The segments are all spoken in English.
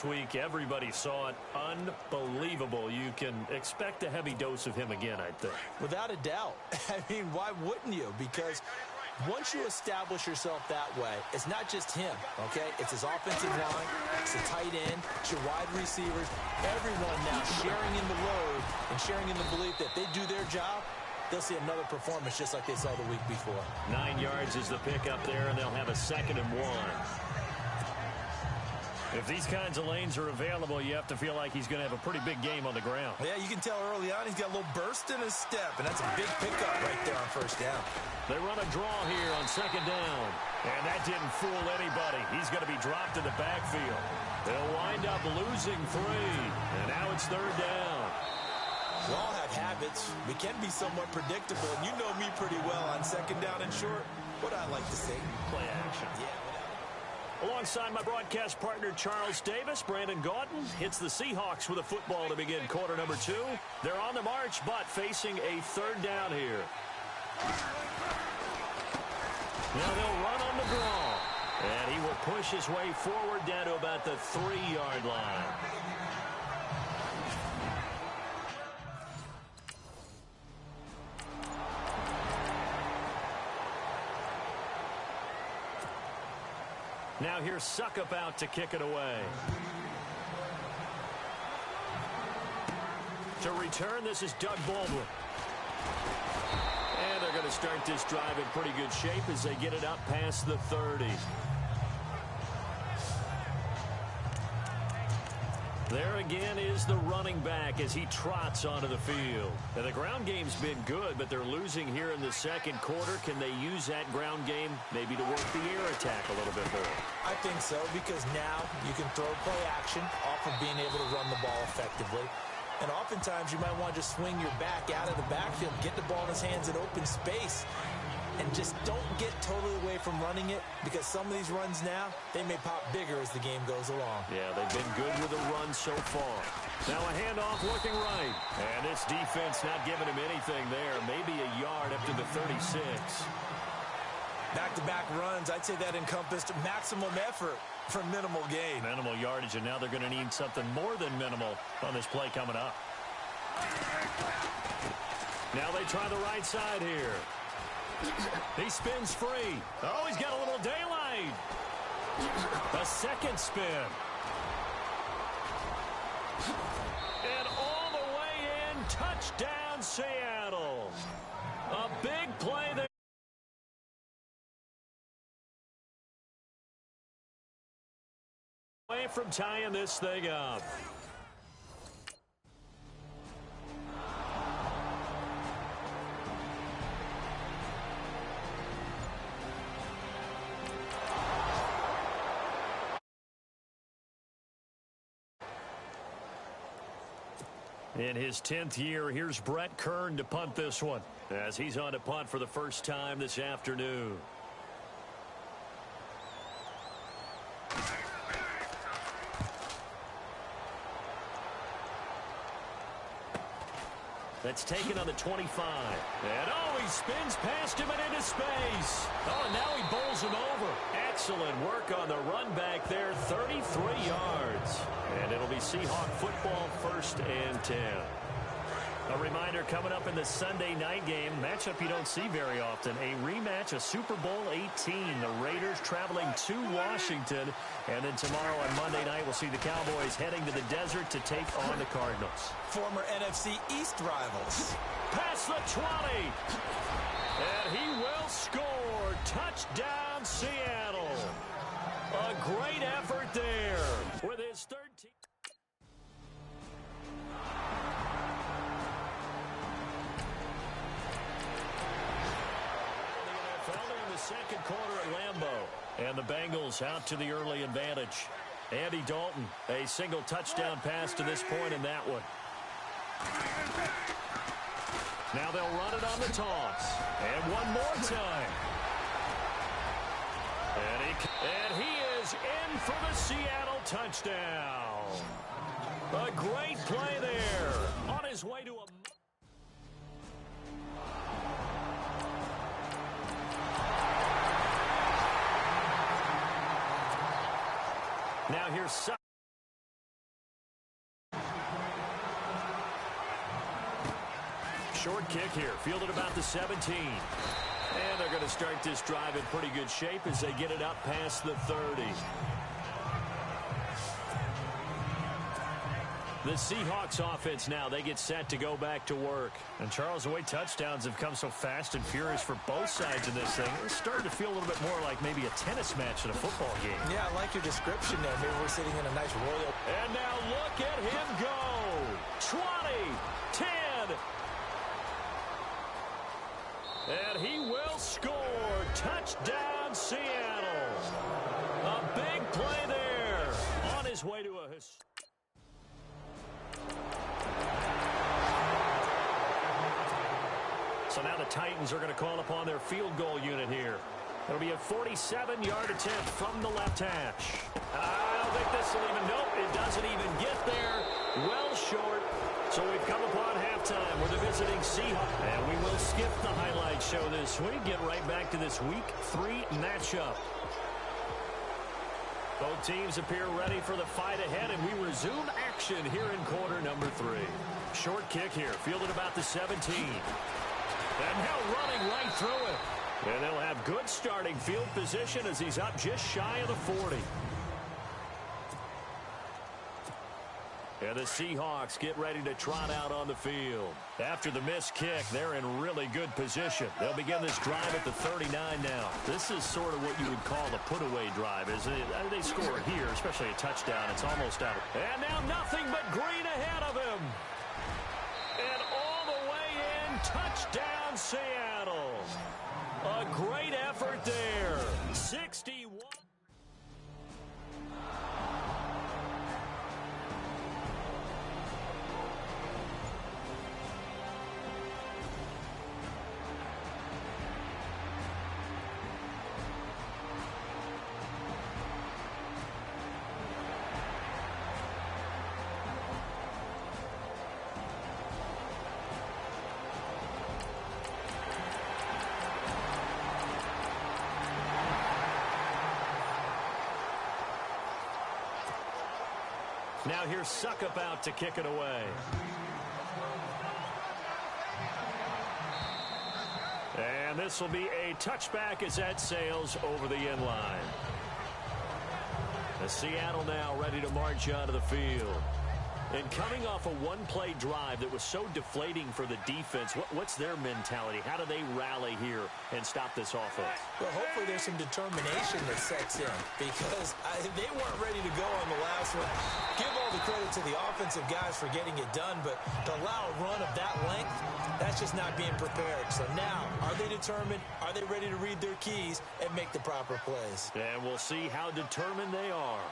last week. Everybody saw it. Unbelievable. You can expect a heavy dose of him again, I think. Without a doubt. I mean, why wouldn't you? Because once you establish yourself that way, it's not just him, okay? It's his offensive line, it's the tight end, it's your wide receivers, everyone now sharing in the load and sharing in the belief that they do their job, they'll see another performance just like they saw the week before. 9 yards is the pickup there, and they'll have a 2nd and 1. If these kinds of lanes are available, you have to feel like he's going to have a pretty big game on the ground. Yeah, you can tell early on he's got a little burst in his step, and that's a big pickup right there on 1st down. They run a draw here on 2nd down, and that didn't fool anybody. He's going to be dropped in the backfield. They'll wind up losing 3, and now it's 3rd down. We all have habits. We can be somewhat predictable, and you know me pretty well on 2nd down and short. What I like to say, play action. Yeah. Alongside my broadcast partner, Charles Davis, Brandon Gaudin hits the Seahawks with a football to begin quarter number 2. They're on the march, but facing a 3rd down here. Now they'll run on the draw, and he will push his way forward down to about the 3-yard line. Now here's Suckup out to kick it away. To return, this is Doug Baldwin. And they're going to start this drive in pretty good shape as they get it up past the 30. There again is the running back as he trots onto the field. And the ground game's been good, but they're losing here in the 2nd quarter. Can they use that ground game maybe to work the air attack a little bit more? I think so, because now you can throw play action off of being able to run the ball effectively. And oftentimes you might want to just swing your back out of the backfield, get the ball in his hands in open space, and just don't get totally away from running it, because some of these runs now, they may pop bigger as the game goes along. Yeah, they've been good with the run so far. Now a handoff looking right. And this defense not giving him anything there. Maybe a yard up to the 36. Back-to-back runs, I'd say that encompassed maximum effort for minimal gain. Minimal yardage, and now they're going to need something more than minimal on this play coming up. Now they try the right side here. He spins free. Oh, he's got a little daylight. A 2nd spin. And all the way in, touchdown Seattle. A big play there. Away from tying this thing up. In his 10th year, here's Brett Kern to punt this one, as he's on to punt for the first time this afternoon. That's taken on the 25. And, oh, he spins past him and into space. Oh, and now he bowls him over. Excellent work on the run back there, 33 yards. And it'll be Seahawk football, 1st and 10. A reminder coming up in the Sunday night game, matchup you don't see very often, a rematch of Super Bowl 18. The Raiders traveling to Washington. And then tomorrow on Monday night, we'll see the Cowboys heading to the desert to take on the Cardinals. Former NFC East rivals. Past the 20. And he will score. Touchdown, Seattle. A great effort there with his 13th. In the 2nd quarter at Lambeau. And the Bengals out to the early advantage. Andy Dalton, a single touchdown pass to this point in that one. Now they'll run it on the toss. And one more time. And he is in for the Seattle touchdown. A great play there. On his way to a... Now here's Short kick here, fielded about the 17. And they're going to start this drive in pretty good shape as they get it up past the 30. The Seahawks offense now, they get set to go back to work. And Charles, the way touchdowns have come so fast and furious for both sides of this thing, it's starting to feel a little bit more like maybe a tennis match at a football game. Yeah, I like your description there. Maybe we're sitting in a nice royal. And now look at him go. 20, 10. And he will score. Touchdown, Seattle. A big play there. On his way to a... So now the Titans are going to call upon their field goal unit here. It'll be a 47-yard attempt from the left hash. I don't think this will even... Nope, it doesn't even get there. Well short. So we've come upon halftime with the visiting Seahawks. And we will skip the highlight show this week. Get right back to this Week 3 matchup. Both teams appear ready for the fight ahead, and we resume action here in quarter number 3. Short kick here, fielded about the 17. And now running right through it. And they'll have good starting field position as he's up just shy of the 40. And the Seahawks get ready to trot out on the field. After the missed kick, they're in really good position. They'll begin this drive at the 39 now. This is sort of what you would call a put-away drive, isn't it? They score here, especially a touchdown. It's almost out. And now nothing but green ahead of him. And all the way in, touchdown, Seattle. A great effort there. 61. Now here's Suckup out to kick it away. And this will be a touchback as that sails over the end line. The Seattle now ready to march onto the field. And coming off a one-play drive that was so deflating for the defense, what's their mentality? How do they rally here and stop this offense? Well, hopefully there's some determination that sets in because they weren't ready to go on the last one. Give all the credit to the offensive guys for getting it done, but to allow a run of that length, that's just not being prepared. So now, are they determined? Are they ready to read their keys and make the proper plays? And we'll see how determined they are.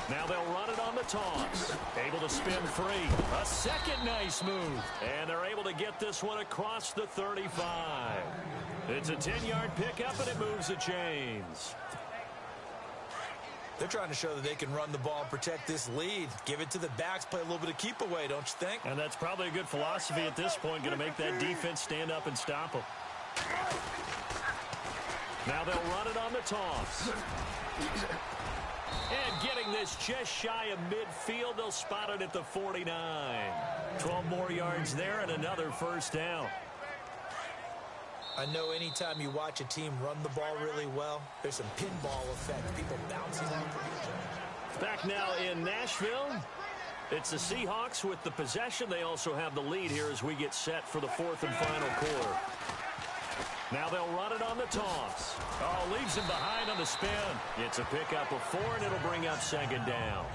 Now they'll run it on the toss. Able to spin free. A second nice move. And they're able to get this one across the 35. It's a 10-yard pickup, and it moves the chains. They're trying to show that they can run the ball, protect this lead. Give it to the backs, play a little bit of keep away, don't you think? And that's probably a good philosophy at this point, going to make that defense stand up and stop them. Now they'll run it on the toss. And getting this just shy of midfield, they'll spot it at the 49. 12 more yards there and another first down. I know anytime you watch a team run the ball really well, there's some pinball effect, people bouncing off of each other. Back now in Nashville, it's the Seahawks with the possession. They also have the lead here as we get set for the fourth and final quarter. Now they'll run it on the toss. Oh, leaves him behind on the spin. It's a pickup of 4, and it'll bring up second down.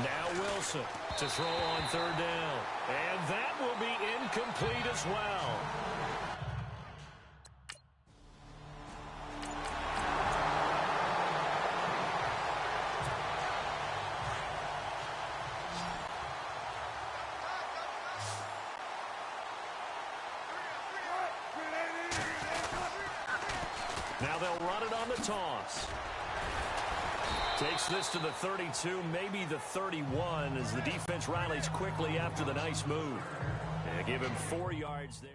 Now Wilson to throw on third down. And that will be incomplete as well. Now they'll run it on the toss. To Takes this to the 32, maybe the 31, as the defense rallies quickly after the nice move. And give him 4 yards there.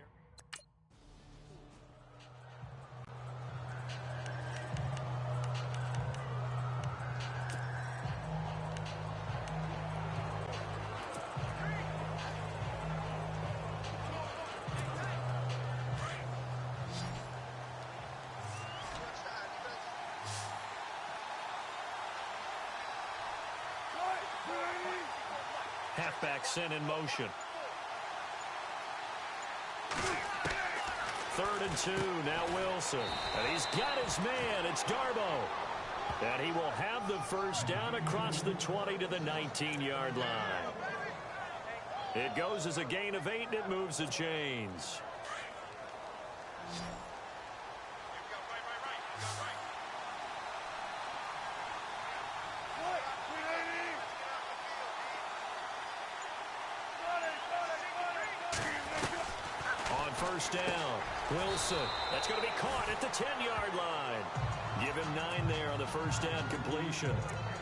Halfback sent in motion. 3rd and 2. Now Wilson. And he's got his man. It's Darbo. And he will have the first down across the 20 to the 19-yard line. It goes as a gain of 8, and it moves the chains. First down. Wilson. That's going to be caught at the 10-yard line. Give him 9 there on the first down completion.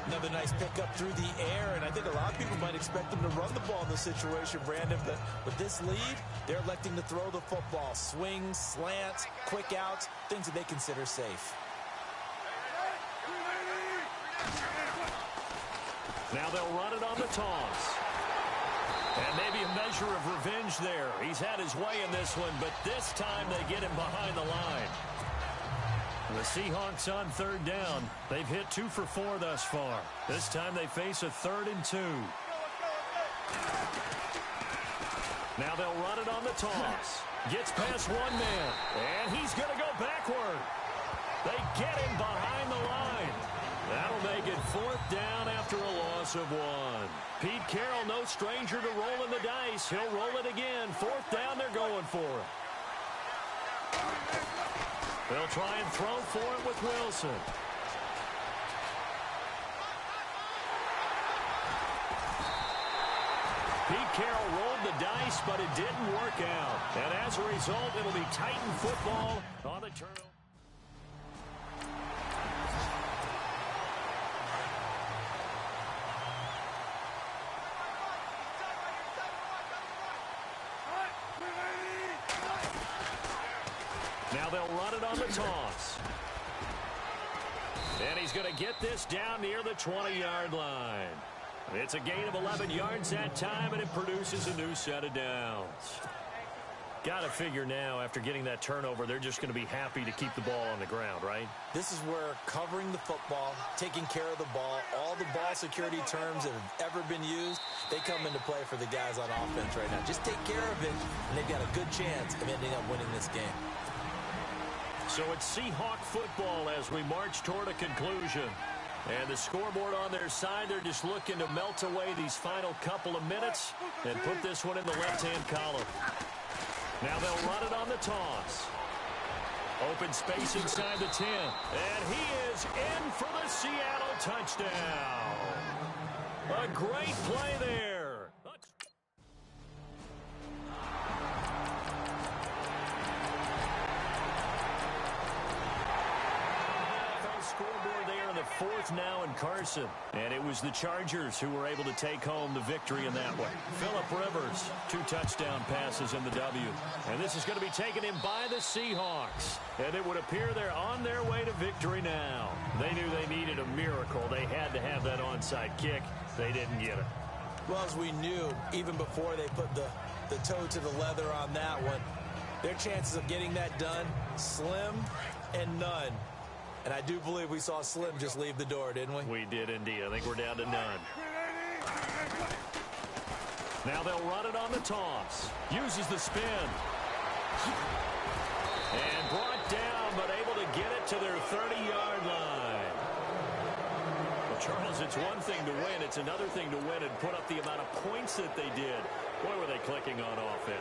Another nice pickup through the air, and I think a lot of people might expect them to run the ball in this situation, Brandon, but with this lead, they're electing to throw the football. Swings, slants, quick outs, things that they consider safe. Now they'll run it on the toss. And maybe a measure of revenge there. He's had his way in this one, but this time they get him behind the line. The Seahawks on 3rd down. They've hit 2 for 4 thus far. This time they face a 3rd and 2. Now they'll run it on the toss. Gets past one man, and he's going to go backward. They get him behind the line. That'll make it 4th down after a loss of 1. Pete Carroll, no stranger to rolling the dice. He'll roll it again. 4th down, they're going for it. They'll try and throw for it with Wilson. Pete Carroll rolled the dice, but it didn't work out. And as a result, it'll be Titan football on the turnover. Now they'll run it on the toss. And he's going to get this down near the 20-yard line. It's a gain of 11 yards that time, and it produces a new set of downs. Got to figure now, after getting that turnover, they're just going to be happy to keep the ball on the ground, right? This is where covering the football, taking care of the ball, all the ball security terms that have ever been used, they come into play for the guys on offense right now. Just take care of it, and they've got a good chance of ending up winning this game. So it's Seahawk football as we march toward a conclusion. And the scoreboard on their side, they're just looking to melt away these final couple of minutes and put this one in the left-hand column. Now they'll run it on the toss. Open space inside the 10. And he is in for the Seattle touchdown. A great play there. Scoreboard there in the 4th now in Carson. And it was the Chargers who were able to take home the victory in that way. Phillip Rivers, 2 touchdown passes in the W. And this is going to be taken in by the Seahawks. And it would appear they're on their way to victory now. They knew they needed a miracle. They had to have that onside kick. They didn't get it. Well, as we knew, even before they put the toe to the leather on that one, their chances of getting that done, slim and none. And I do believe we saw Slim just leave the door, didn't we? We did indeed. I think we're down to none. Now they'll run it on the toss. Uses the spin. And brought down, but able to get it to their 30-yard line. Well, Charles, it's one thing to win. It's another thing to win and put up the amount of points that they did. Boy, were they clicking on offense.